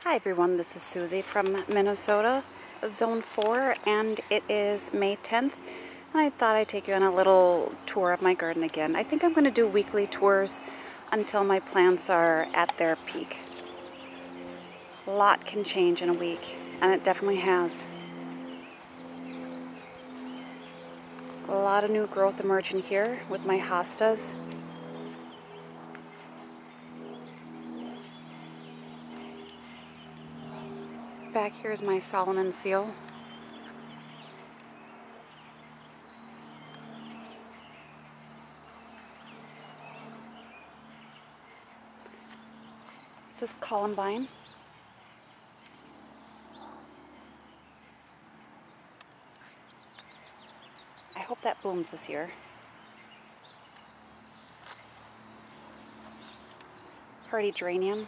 Hi everyone, this is Susie from Minnesota, Zone 4, and it is May 10th, and I thought I'd take you on a little tour of my garden again. I think I'm going to do weekly tours until my plants are at their peak. A lot can change in a week, and it definitely has. A lot of new growth emerging here with my hostas. Back here is my Solomon seal. This is Columbine. I hope that blooms this year. Hardy geranium.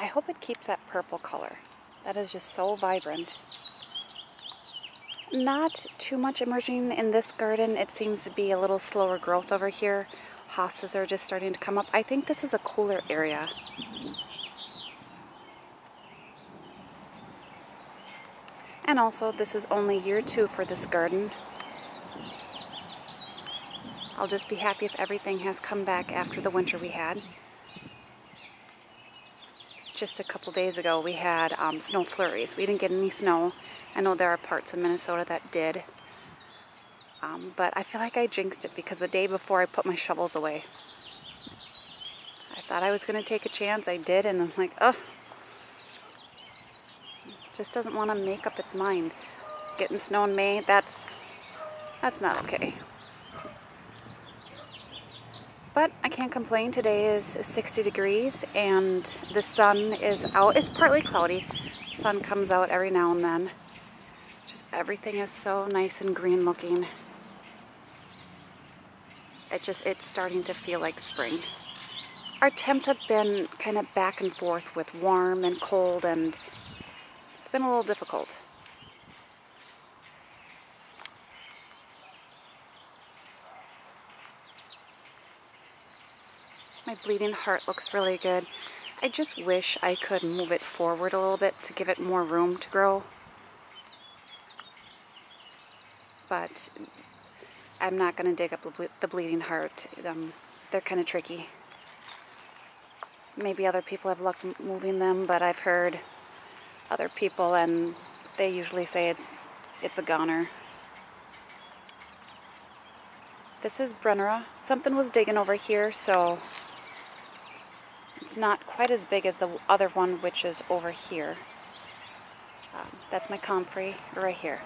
I hope it keeps that purple color. That is just so vibrant. Not too much emerging in this garden. It seems to be a little slower growth over here. Hostas are just starting to come up. I think this is a cooler area. And also, this is only year 2 for this garden. I'll just be happy if everything has come back after the winter we had. Just a couple days ago we had snow flurries. We didn't get any snow. I know there are parts of Minnesota that did. But I feel like I jinxed it because the day before I put my shovels away. I thought I was going to take a chance. I did, and I'm like, oh. Just doesn't want to make up its mind. Getting snow in May, that's not okay. But I can't complain. Today is 60 degrees and the sun is out. It's partly cloudy. The sun comes out every now and then. Just everything is so nice and green looking. It's starting to feel like spring. Our temps have been kind of back and forth with warm and cold, and it's been a little difficult. My bleeding heart looks really good. I just wish I could move it forward a little bit to give it more room to grow. But I'm not going to dig up the bleeding heart. They're kind of tricky. Maybe other people have luck moving them, but I've heard other people and they usually say it's a goner. This is Brennera. Something was digging over here, so it's not quite as big as the other one, which is over here. That's my comfrey right here.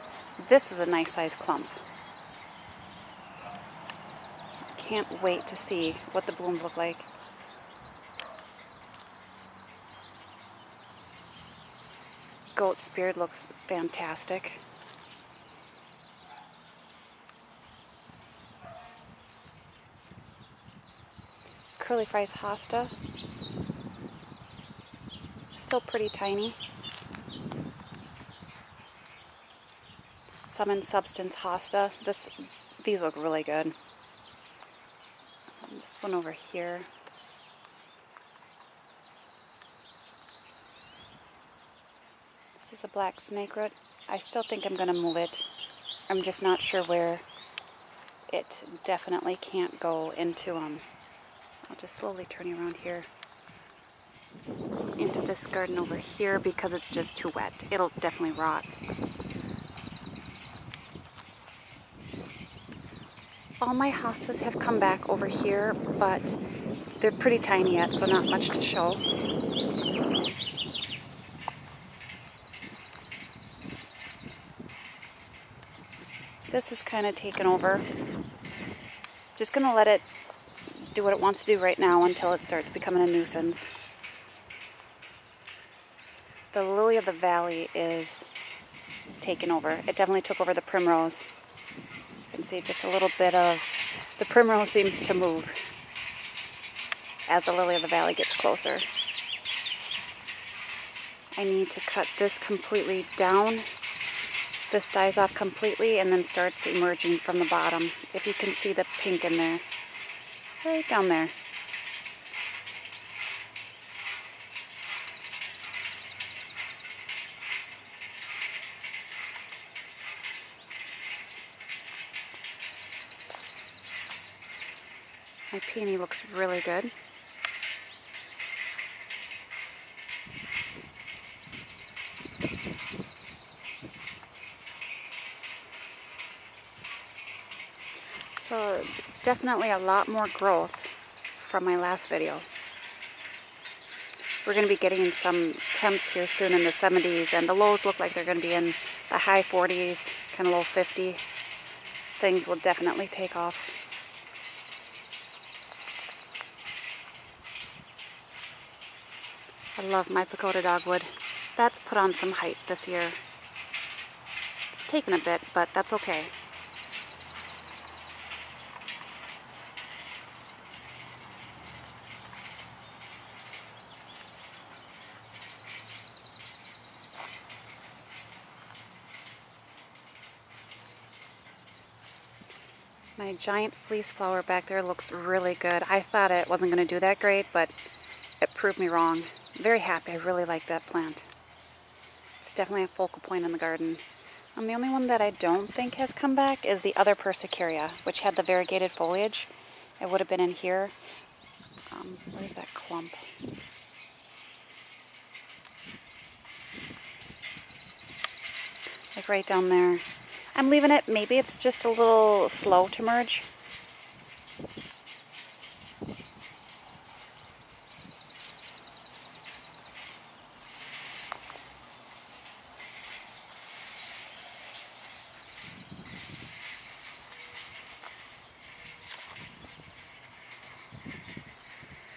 This is a nice size clump. Can't wait to see what the blooms look like. Goat's beard looks fantastic. Curly Fries hosta. Still pretty tiny. Some in Substance hosta. These look really good. This one over here. This is a black snakeroot. I still think I'm going to move it. I'm just not sure where. It definitely can't go into I'll just slowly turn you around here into this garden over here because it's just too wet. It'll definitely rot. All my hostas have come back over here, but they're pretty tiny yet, so not much to show. This is kind of taken over. Just going to let it do what it wants to do right now until it starts becoming a nuisance. The Lily of the Valley is taken over. It definitely took over the primrose. You can see just a little bit of the primrose seems to move as the Lily of the Valley gets closer. I need to cut this completely down. This dies off completely and then starts emerging from the bottom. If you can see the pink in there. Right down there. My peony looks really good. So definitely a lot more growth from my last video. We're going to be getting some temps here soon in the 70s, and the lows look like they're going to be in the high 40s, kind of low 50. Things will definitely take off. I love my pagoda dogwood. That's put on some height this year. It's taken a bit, but that's okay. My giant fleece flower back there looks really good. I thought it wasn't going to do that great, but it proved me wrong. I'm very happy. I really like that plant. It's definitely a focal point in the garden. The only one that I don't think has come back is the other Persicaria, which had the variegated foliage. It would have been in here. Where's that clump? Like right down there. I'm leaving it. Maybe it's just a little slow to merge.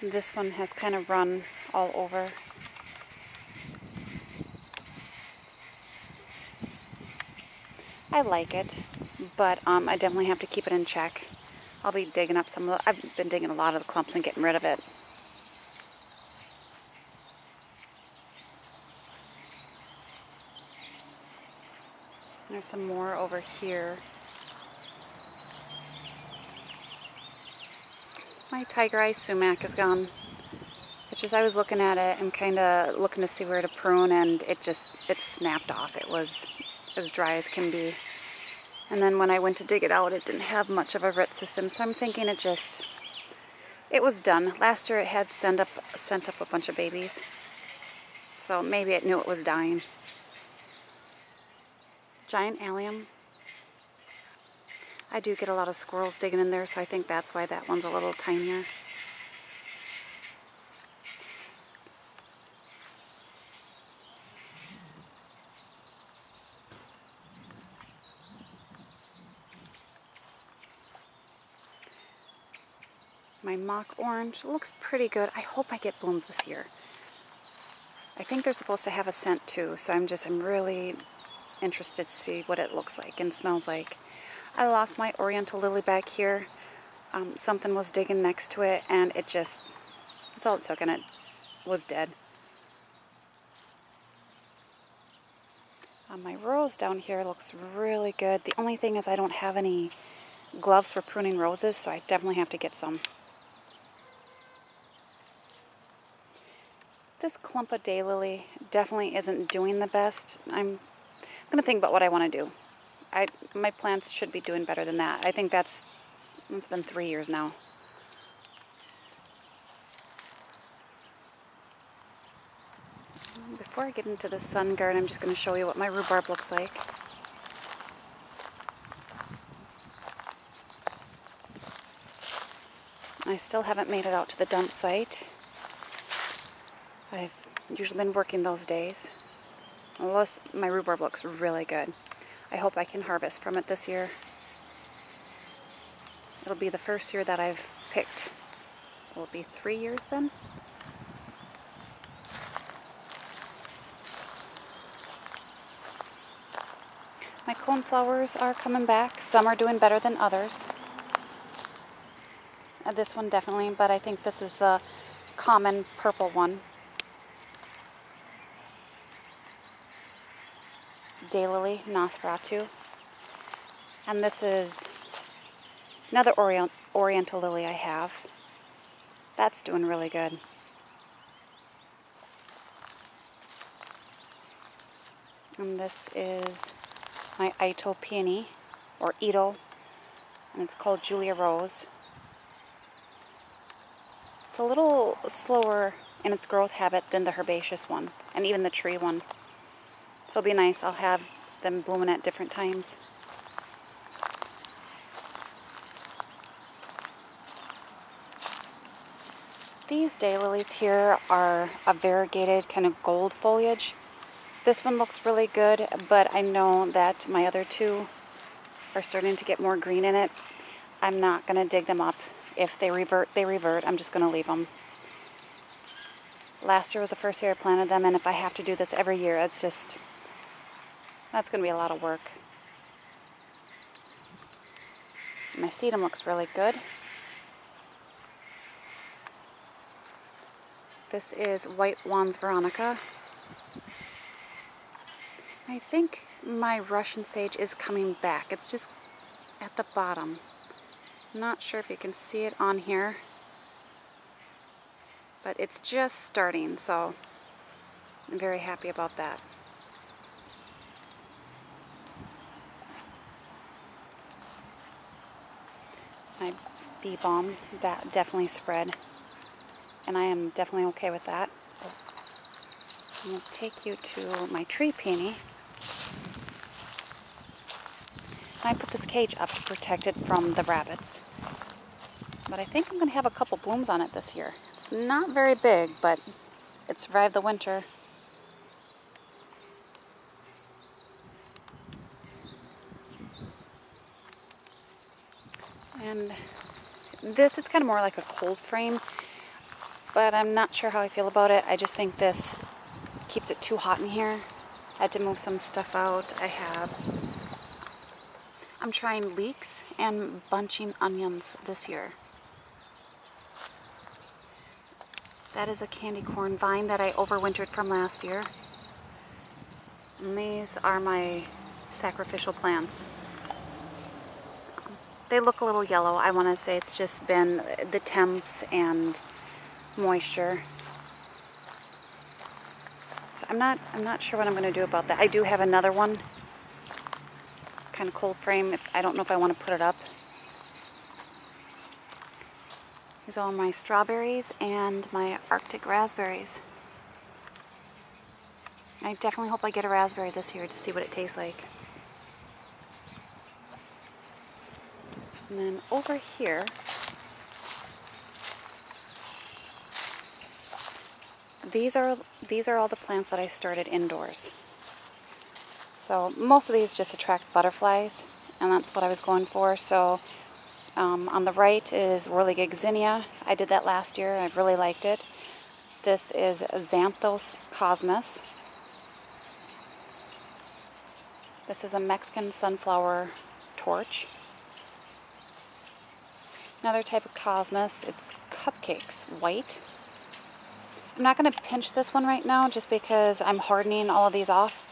This one has kind of run all over. I like it, but I definitely have to keep it in check. I'll be digging up some of the, I've been digging a lot of the clumps and getting rid of it. There's some more over here. My tiger eye sumac is gone. It's just I was looking at it and kind of looking to see where to prune, and it snapped off. It was as dry as can be. And then when I went to dig it out, it didn't have much of a root system, so I'm thinking it was done. Last year it had sent up a bunch of babies, so maybe it knew it was dying. Giant allium. I do get a lot of squirrels digging in there, so I think that's why that one's a little tinier. My mock orange looks pretty good. I hope I get blooms this year. I think they're supposed to have a scent too, so I'm really interested to see what it looks like and smells like. I lost my oriental lily back here. Something was digging next to it, and that's all it took, and it was dead. My rose down here looks really good. The only thing is I don't have any gloves for pruning roses, so I definitely have to get some. This clump of daylily definitely isn't doing the best. I'm going to think about what I want to do. My plants should be doing better than that. I think it's been 3 years now. Before I get into the sun garden, I'm just going to show you what my rhubarb looks like. I still haven't made it out to the dump site. I've usually been working those days. My rhubarb looks really good. I hope I can harvest from it this year. It'll be the first year that I've picked. Will it be 3 years then? My coneflowers are coming back. Some are doing better than others. This one definitely, but I think this is the common purple one. Daylily Nosferatu. And this is another oriental lily I have. That's doing really good. And this is my Ito peony, or Ito, and it's called Julia Rose. It's a little slower in its growth habit than the herbaceous one, and even the tree one. So it'll be nice. I'll have them blooming at different times. These daylilies here are a variegated kind of gold foliage. This one looks really good, but I know that my other two are starting to get more green in it. I'm not going to dig them up. If they revert, they revert. I'm just going to leave them. Last year was the first year I planted them, and if I have to do this every year, it's just, that's going to be a lot of work. My sedum looks really good. This is White Wands Veronica. I think my Russian sage is coming back. It's just at the bottom. I'm not sure if you can see it on here, but it's just starting, so I'm very happy about that. My bee balm, that definitely spread, and I am definitely okay with that. I'm going to take you to my tree peony. I put this cage up to protect it from the rabbits. But I think I'm going to have a couple blooms on it this year. It's not very big, but it survived the winter. And this, it's kind of more like a cold frame, but I'm not sure how I feel about it. I just think this keeps it too hot in here. I had to move some stuff out. I'm trying leeks and bunching onions this year. That is a candy corn vine that I overwintered from last year. And these are my sacrificial plants. They look a little yellow. I want to say it's just been the temps and moisture. So I'm not sure what I'm going to do about that. I do have another one, kind of cold frame. I don't know if I want to put it up. These are all my strawberries and my Arctic raspberries. I definitely hope I get a raspberry this year to see what it tastes like. And then over here, these are all the plants that I started indoors. So most of these just attract butterflies, and that's what I was going for. So on the right is whirligig zinnia. I did that last year. I really liked it. This is Xanthos cosmos. This is a Mexican sunflower torch. Another type of cosmos, it's cupcakes, white. I'm not going to pinch this one right now just because I'm hardening all of these off.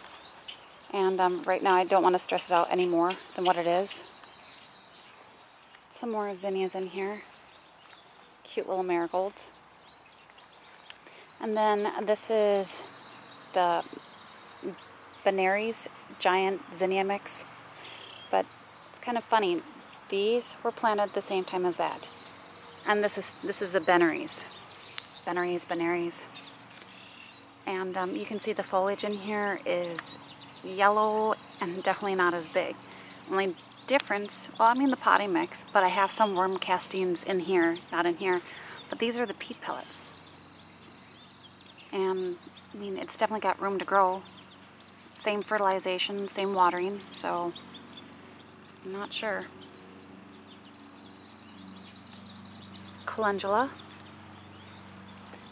And right now I don't want to stress it out any more than what it is. Some more zinnias in here. Cute little marigolds. And then this is the Benary's giant zinnia mix. But it's kind of funny. These were planted the same time as that. And this is a Benary's. Benary's. And you can see the foliage in here is yellow and definitely not as big. Only difference, well, I mean the potting mix, but I have some worm castings in here, not in here. But these are the peat pellets. And I mean, it's definitely got room to grow. Same fertilization, same watering, so I'm not sure. Calendula.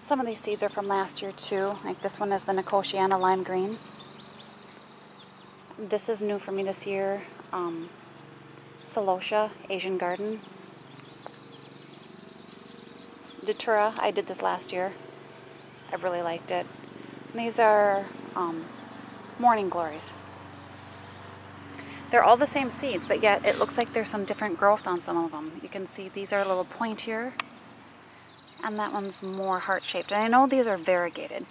Some of these seeds are from last year too. Like this one is the Nicotiana lime green. This is new for me this year. Celosia, Asian garden. Datura, I did this last year. I really liked it. And these are morning glories. They're all the same seeds, but yet it looks like there's some different growth on some of them. You can see these are a little pointier, and that one's more heart-shaped. And I know these are variegated,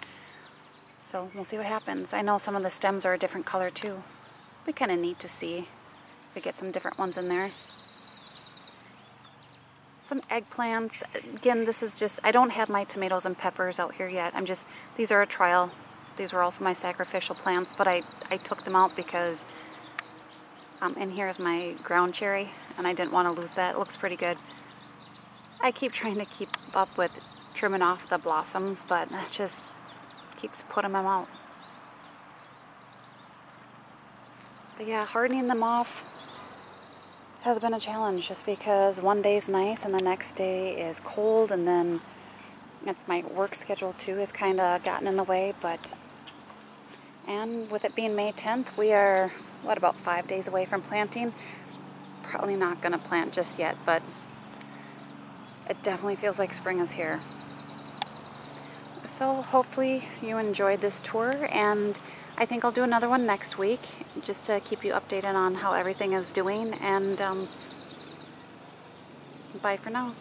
so we'll see what happens. I know some of the stems are a different color too. It'd be kind of neat to see if we get some different ones in there. some eggplants. Again, this is just, I don't have my tomatoes and peppers out here yet. These are a trial. These were also my sacrificial plants, but I took them out because, and here's my ground cherry, and I didn't want to lose that. It looks pretty good. I keep trying to keep up with trimming off the blossoms, but that just keeps putting them out. But yeah, hardening them off has been a challenge just because one day's nice and the next day is cold, and then it's my work schedule too has kind of gotten in the way. And with it being May 10th, we are, what, about 5 days away from planting. Probably not going to plant just yet, but it definitely feels like spring is here. So hopefully you enjoyed this tour, and I think I'll do another one next week just to keep you updated on how everything is doing, and bye for now.